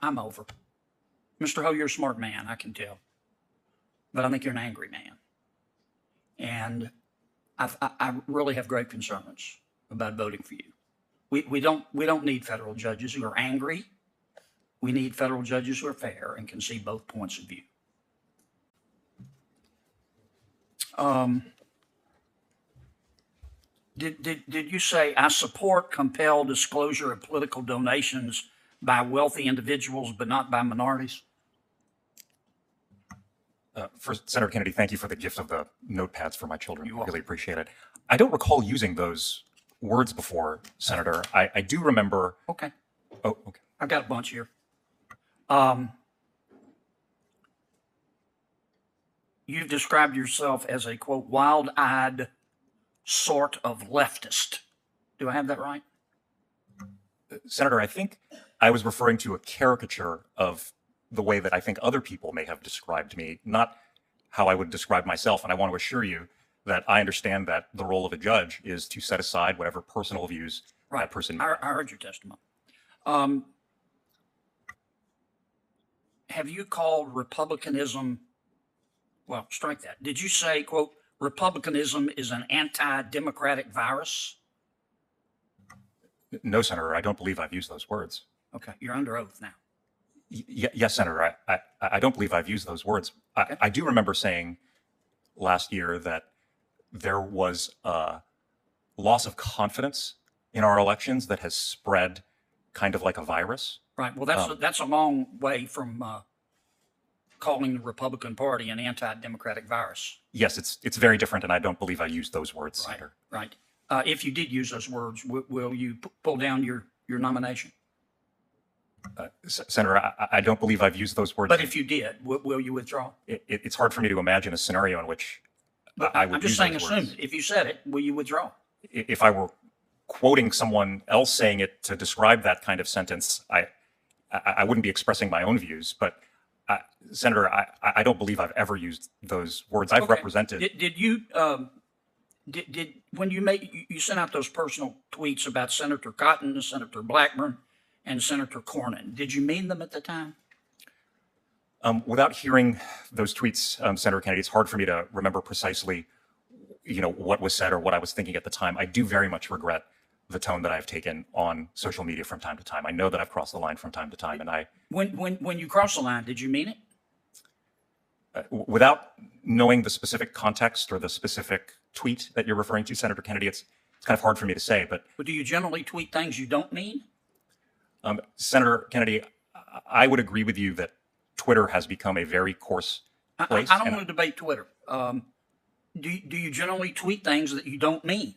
I'm over. Mr. Ho, you're a smart man, I can tell. But I think you're an angry man. And I really have great concerns about voting for you. We don't need federal judges who are angry. We need federal judges who are fair and can see both points of view. Did you say, I support compelled disclosure of political donations by wealthy individuals, but not by minorities? First, Senator Kennedy, thank you for the gift of the notepads for my children. I really appreciate it. I don't recall using those words before, Senator. I do remember. Okay. Oh, okay. I've got a bunch here. You've described yourself as a, quote, wild-eyed sort of leftist. Do I have that right? Senator, I think I was referring to a caricature of the way that I think other people may have described me, not how I would describe myself. And I want to assure you that I understand that the role of a judge is to set aside whatever personal views that person may have. I heard your testimony. Have you called republicanism, well, strike that. Did you say, quote, republicanism is an anti-democratic virus? No, Senator, I don't believe I've used those words. Okay, you're under oath now. Yes, Senator, I don't believe I've used those words. Okay. I do remember saying last year that there was a loss of confidence in our elections that has spread kind of like a virus. Right. Well, that's a long way from calling the Republican Party an anti-democratic virus. Yes, it's very different, and I don't believe I used those words, Right. Senator. Right. If you did use those words, will you pull down your nomination? Senator, I don't believe I've used those words. But if you did, will you withdraw? It's hard for me to imagine a scenario in which I would I'm just use saying, those assume words. it. If you said it, will you withdraw? If I were quoting someone else saying it to describe that kind of sentence, I wouldn't be expressing my own views. But Senator, I don't believe I've ever used those words. I've represented. Did you when you sent out those personal tweets about Senator Cotton, Senator Blackburn, and Senator Cornyn, did you mean them at the time? Without hearing those tweets, Senator Kennedy, it's hard for me to remember precisely, what was said or what I was thinking at the time. I do very much regret the tone that I've taken on social media from time to time. I know that I've crossed the line from time to time, and when you crossed the line, did you mean it? Without knowing the specific context or the specific tweet that you're referring to, Senator Kennedy, it's kind of hard for me to say. But do you generally tweet things you don't mean? Senator Kennedy, I would agree with you that Twitter has become a very coarse place. I don't want to debate Twitter. Do you generally tweet things that you don't mean?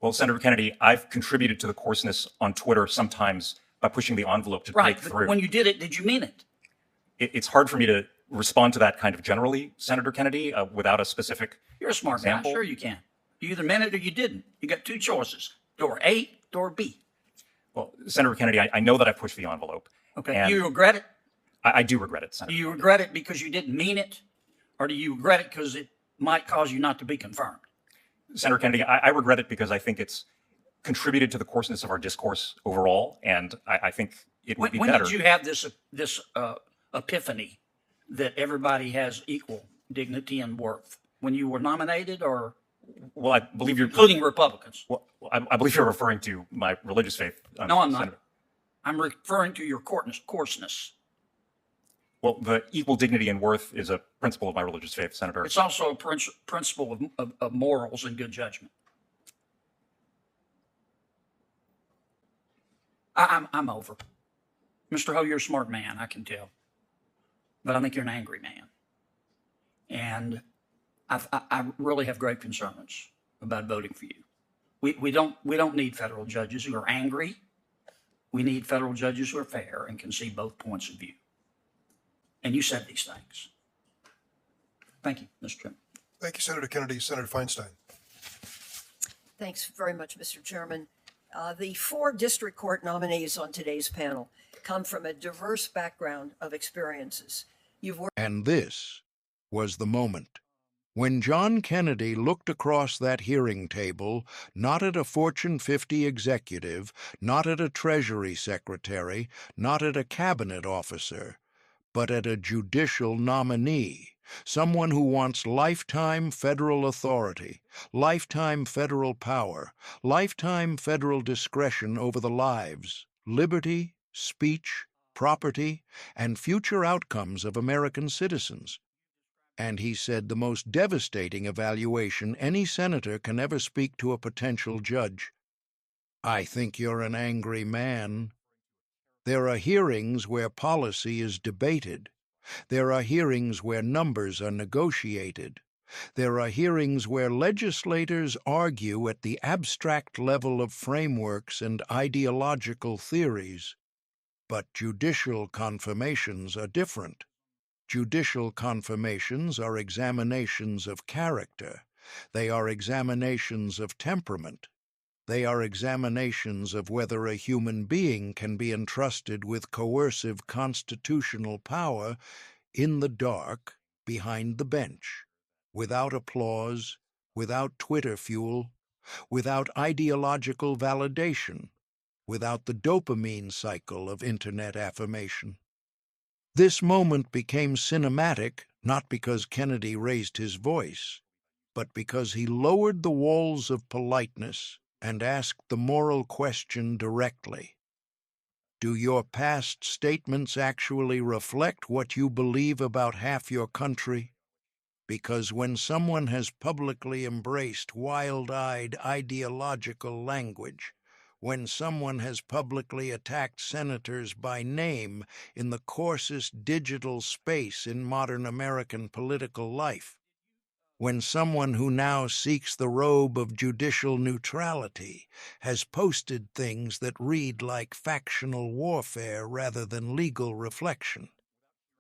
Well, Senator Kennedy, I've contributed to the coarseness on Twitter sometimes by pushing the envelope to break through. But when you did it, did you mean it? It's hard for me to respond to that kind of generally, Senator Kennedy, without a specific You're a smart example. guy. Sure you can. You either meant it or you didn't. You got two choices, door A, door B. Well, Senator Kennedy, I know that I've pushed the envelope. Okay. Do you regret it? I do regret it, Senator. Do you regret it because you didn't mean it? Or do you regret it because it might cause you not to be confirmed? Senator Kennedy, I regret it because I think it's contributed to the coarseness of our discourse overall, and I think it would be better. When did you have this epiphany that everybody has equal dignity and worth? When you were nominated, or? Well, I believe you're including Republicans. Well, I believe you're referring to my religious faith. No, I'm not. Senator. I'm referring to your coarseness. Well, the equal dignity and worth is a principle of my religious faith, Senator. It's also a principle of morals and good judgment. I'm over. Mr. Ho, you're a smart man, I can tell. But I think you're an angry man. And I really have great concerns about voting for you. We don't need federal judges who are angry. We need federal judges who are fair and can see both points of view. And you said these things. Thank you, Mr. Chairman. Thank you, Senator Kennedy. Senator Feinstein. Thanks very much, Mr. Chairman. The 4 district court nominees on today's panel come from a diverse background of experiences. And this was the moment. When John Kennedy looked across that hearing table, not at a Fortune 50 executive, not at a Treasury secretary, not at a cabinet officer, but at a judicial nominee, someone who wants lifetime federal authority, lifetime federal power, lifetime federal discretion over the lives, liberty, speech, property, and future outcomes of American citizens. And he said the most devastating evaluation any senator can ever speak to a potential judge. I think you're an angry man. There are hearings where policy is debated. There are hearings where numbers are negotiated. There are hearings where legislators argue at the abstract level of frameworks and ideological theories. But judicial confirmations are different. Judicial confirmations are examinations of character. They are examinations of temperament. They are examinations of whether a human being can be entrusted with coercive constitutional power in the dark, behind the bench, without applause, without Twitter fuel, without ideological validation, without the dopamine cycle of internet affirmation. This moment became cinematic not because Kennedy raised his voice, but because he lowered the walls of politeness and asked the moral question directly. Do your past statements actually reflect what you believe about half your country? Because when someone has publicly embraced wild-eyed ideological language, when someone has publicly attacked senators by name in the coarsest digital space in modern American political life, when someone who now seeks the robe of judicial neutrality has posted things that read like factional warfare rather than legal reflection,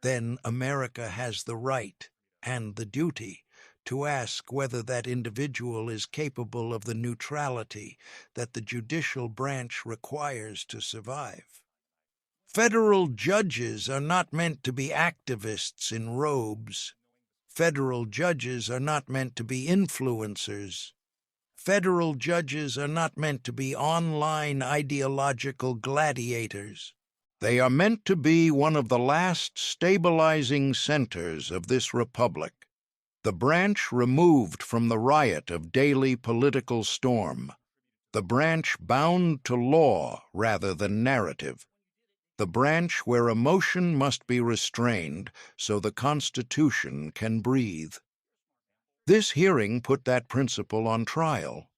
then America has the right and the duty to ask whether that individual is capable of the neutrality that the judicial branch requires to survive. Federal judges are not meant to be activists in robes. Federal judges are not meant to be influencers. Federal judges are not meant to be online ideological gladiators. They are meant to be one of the last stabilizing centers of this republic, the branch removed from the riot of daily political storm, the branch bound to law rather than narrative, the branch where emotion must be restrained so the Constitution can breathe. This hearing put that principle on trial.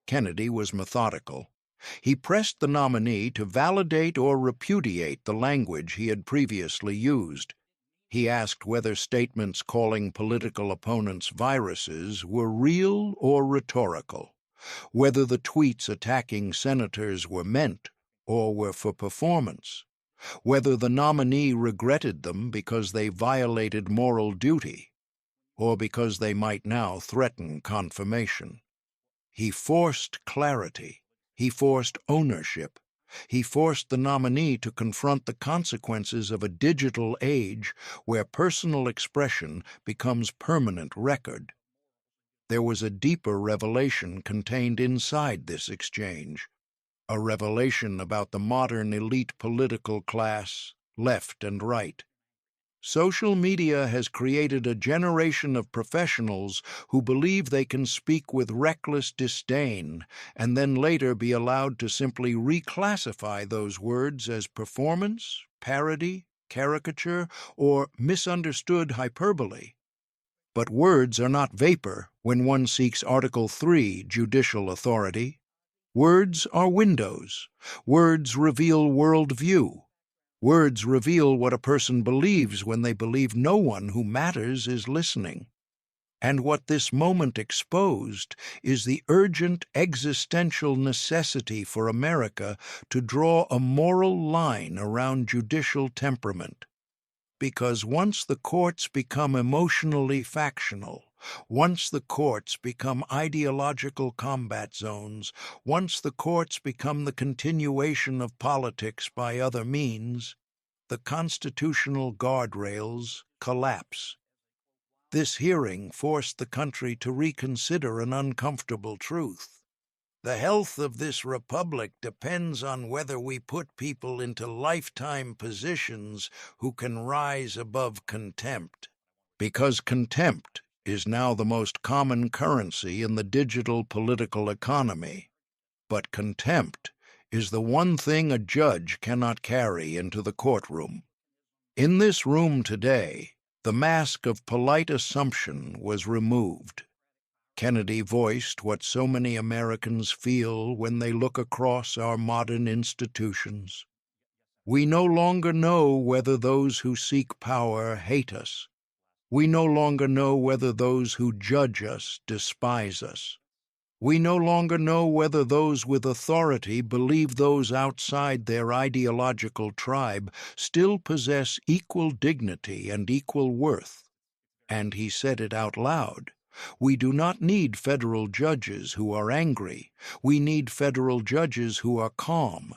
Kennedy was methodical. He pressed the nominee to validate or repudiate the language he had previously used. He asked whether statements calling political opponents viruses were real or rhetorical, whether the tweets attacking senators were meant or were for performance, whether the nominee regretted them because they violated moral duty, or because they might now threaten confirmation. He forced clarity. He forced ownership. He forced the nominee to confront the consequences of a digital age where personal expression becomes permanent record. There was a deeper revelation contained inside this exchange, a revelation about the modern elite political class, left and right. Social media has created a generation of professionals who believe they can speak with reckless disdain and then later be allowed to simply reclassify those words as performance, parody, caricature, or misunderstood hyperbole. But words are not vapor when one seeks Article 3 judicial authority. Words are windows. Words reveal worldview. Words reveal what a person believes when they believe no one who matters is listening. And what this moment exposed is the urgent existential necessity for America to draw a moral line around judicial temperament. Because once the courts become emotionally factional, once the courts become ideological combat zones, once the courts become the continuation of politics by other means, the constitutional guardrails collapse. This hearing forced the country to reconsider an uncomfortable truth. The health of this republic depends on whether we put people into lifetime positions who can rise above contempt. Because contempt is now the most common currency in the digital political economy. But contempt is the one thing a judge cannot carry into the courtroom. In this room today, the mask of polite assumption was removed. Kennedy voiced what so many Americans feel when they look across our modern institutions. We no longer know whether those who seek power hate us. We no longer know whether those who judge us despise us. We no longer know whether those with authority believe those outside their ideological tribe still possess equal dignity and equal worth. And he said it out loud. We do not need federal judges who are angry. We need federal judges who are calm.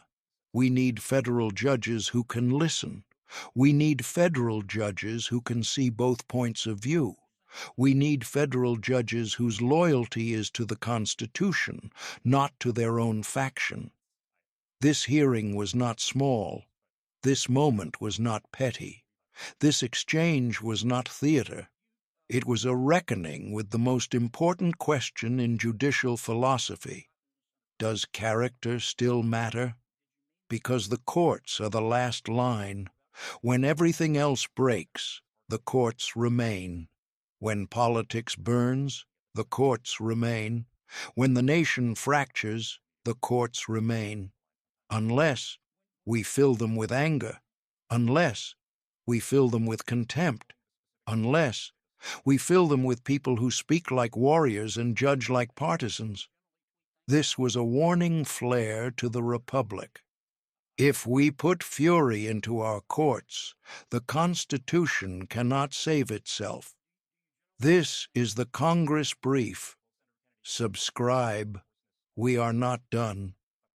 We need federal judges who can listen. We need federal judges who can see both points of view. We need federal judges whose loyalty is to the Constitution, not to their own faction. This hearing was not small. This moment was not petty. This exchange was not theater. It was a reckoning with the most important question in judicial philosophy. Does character still matter? Because the courts are the last line. When everything else breaks, the courts remain. When politics burns, the courts remain. When the nation fractures, the courts remain. Unless we fill them with anger. Unless we fill them with contempt. Unless we fill them with people who speak like warriors and judge like partisans. This was a warning flare to the Republic. If we put fury into our courts, the Constitution cannot save itself. This is the Congress brief. Subscribe. We are not done.